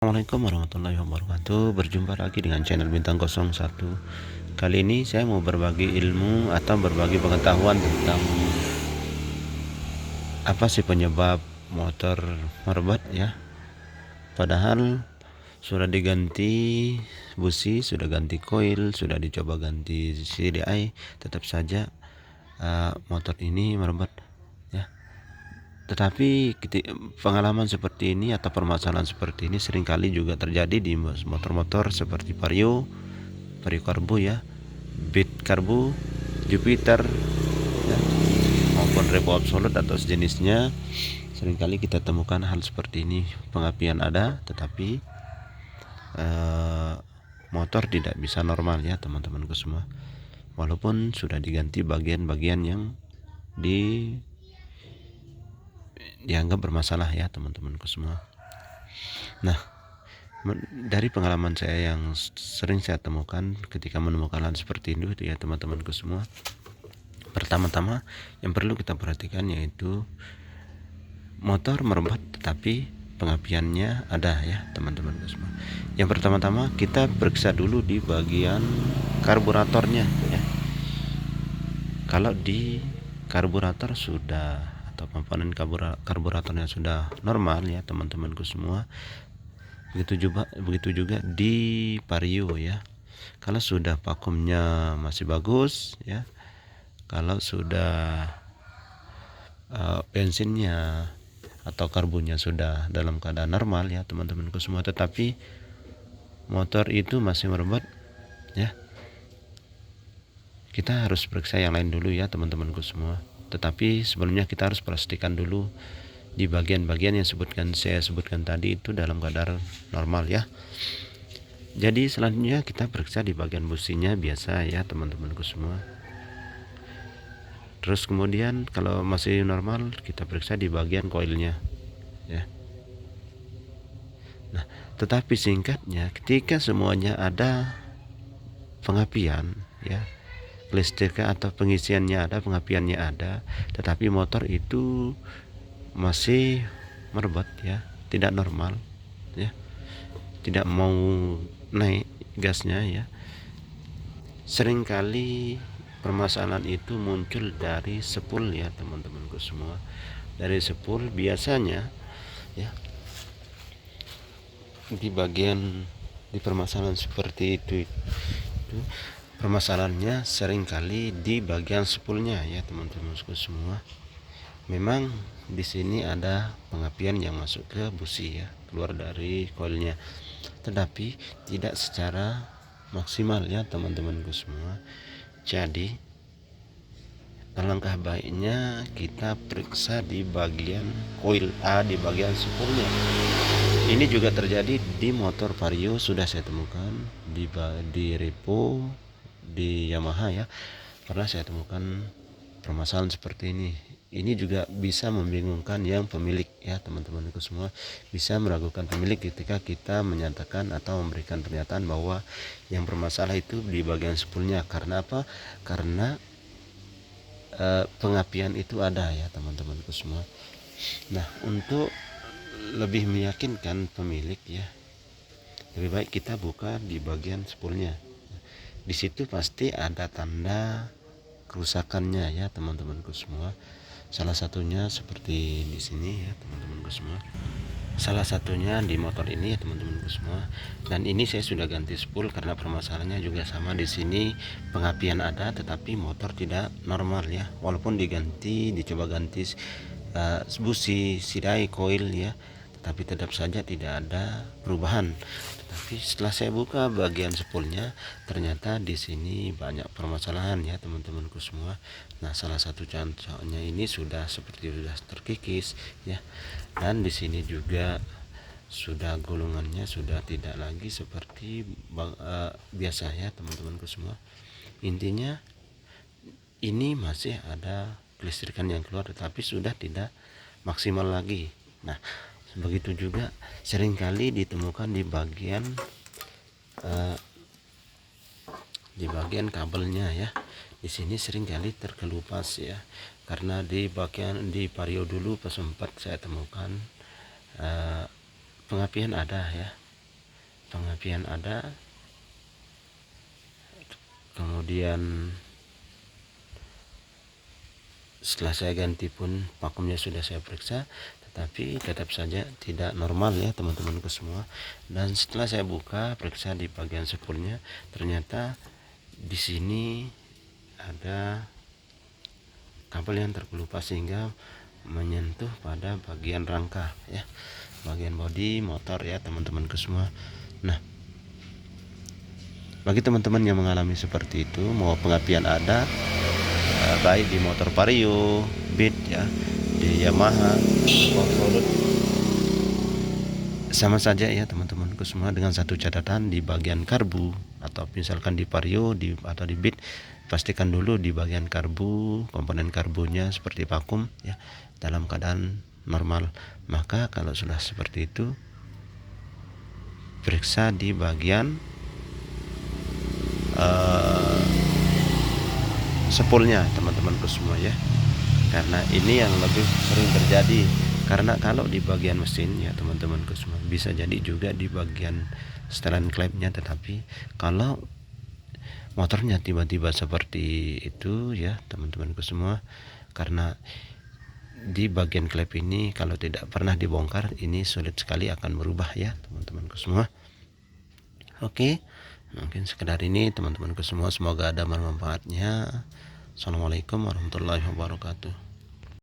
Assalamualaikum warahmatullahi wabarakatuh. Berjumpa lagi dengan channel Bintang 01. Kali ini saya mau berbagi ilmu atau berbagi pengetahuan tentang apa sih penyebab motor merebet ya. Padahal sudah diganti busi, sudah ganti koil, sudah dicoba ganti CDI, tetap saja motor ini merebet ya. Tetapi pengalaman seperti ini atau permasalahan seperti ini seringkali juga terjadi di motor-motor seperti Vario Karbo ya, Beat Karbo, Jupiter ya, maupun Revo Absolute atau sejenisnya. Seringkali kita temukan hal seperti ini, pengapian ada tetapi motor tidak bisa normal ya teman-temanku semua, walaupun sudah diganti bagian-bagian yang dianggap bermasalah ya teman-temanku semua. Nah, dari pengalaman saya yang sering saya temukan ketika menemukan hal seperti ini itu ya teman-temanku semua, pertama-tama yang perlu kita perhatikan yaitu motor merebet tetapi pengapiannya ada ya teman-temanku semua. Yang pertama-tama kita periksa dulu di bagian karburatornya ya. Kalau di karburator sudah atau komponen karburatornya sudah normal ya teman-temanku semua, begitu juga di Vario ya. Kalau sudah vakumnya masih bagus ya, kalau sudah bensinnya atau karbonnya sudah dalam keadaan normal ya teman-temanku semua, tetapi motor itu masih merebet ya, kita harus periksa yang lain dulu ya teman-temanku semua. Tetapi sebelumnya kita harus pastikan dulu di bagian-bagian yang saya sebutkan tadi itu dalam keadaan normal ya. Jadi selanjutnya kita periksa di bagian businya biasa ya teman-temanku semua. Terus kemudian kalau masih normal kita periksa di bagian koilnya ya. Nah, tetapi singkatnya ketika semuanya ada pengapian ya, listriknya atau pengisiannya ada, pengapiannya ada, tetapi motor itu masih merebet ya, tidak normal ya, tidak mau naik gasnya ya. Seringkali permasalahan itu muncul dari spool ya teman-temanku semua. Dari spool biasanya ya, di permasalahan seperti itu permasalahannya seringkali di bagian spoolnya ya teman-temanku semua. Memang di sini ada pengapian yang masuk ke busi ya, keluar dari koilnya, tetapi tidak secara maksimal ya teman-temanku semua. Jadi alangkah baiknya kita periksa di bagian koil di bagian spoolnya. Ini juga terjadi di motor Vario, sudah saya temukan di Revo, di Yamaha ya, pernah saya temukan permasalahan seperti ini. Ini juga bisa membingungkan yang pemilik ya teman-temanku semua, bisa meragukan pemilik ketika kita menyatakan atau memberikan pernyataan bahwa yang bermasalah itu di bagian spoolnya. Karena apa? Karena pengapian itu ada ya teman-temanku semua. Nah, untuk lebih meyakinkan pemilik ya, lebih baik kita buka di bagian spoolnya. Di situ pasti ada tanda kerusakannya ya teman-temanku semua. Salah satunya seperti di sini ya teman-temanku semua. Salah satunya di motor ini ya teman-temanku semua. Dan ini saya sudah ganti spool karena permasalahannya juga sama di sini. Pengapian ada tetapi motor tidak normal ya. Walaupun dicoba ganti busi, sidai, koil ya, tetapi tetap saja tidak ada perubahan. Tetapi setelah saya buka bagian spoolnya, ternyata di sini banyak permasalahan ya teman-temanku semua. Nah, salah satu contohnya ini sudah terkikis ya, dan di sini juga sudah gulungannya sudah tidak lagi seperti biasa ya teman-temanku semua. Intinya ini masih ada kelistrikan yang keluar tetapi sudah tidak maksimal lagi. Nah, begitu juga seringkali ditemukan di bagian kabelnya ya. Di sini seringkali terkelupas ya, karena di Vario dulu pas sempat saya temukan pengapian ada ya, pengapian ada, kemudian setelah saya ganti pun vakumnya sudah saya periksa, tetapi tetap saja tidak normal ya teman-temanku semua. Dan setelah saya buka periksa di bagian spoolnya, ternyata di sini ada kabel yang terkelupas sehingga menyentuh pada bagian rangka ya, bagian bodi motor ya teman-temanku semua. Nah, bagi teman-teman yang mengalami seperti itu, mau pengapian ada baik di motor Vario, Beat ya, di Yamaha, Absolut, sama saja ya teman-temanku semua, dengan satu catatan di bagian karbu, atau misalkan di Vario atau di Beat, pastikan dulu di bagian karbu, komponen karbunya seperti vakum ya, dalam keadaan normal. Maka kalau sudah seperti itu, periksa di bagian spoolnya teman-temanku semua ya, karena ini yang lebih sering terjadi. Karena kalau di bagian mesin ya teman-temanku semua, bisa jadi juga di bagian setelan klepnya, tetapi kalau motornya tiba-tiba seperti itu ya teman-temanku semua, karena di bagian klep ini kalau tidak pernah dibongkar, ini sulit sekali akan berubah ya teman-temanku semua. Oke, mungkin sekedar ini teman-temanku semua, semoga ada manfaatnya. Assalamualaikum warahmatullahi wabarakatuh.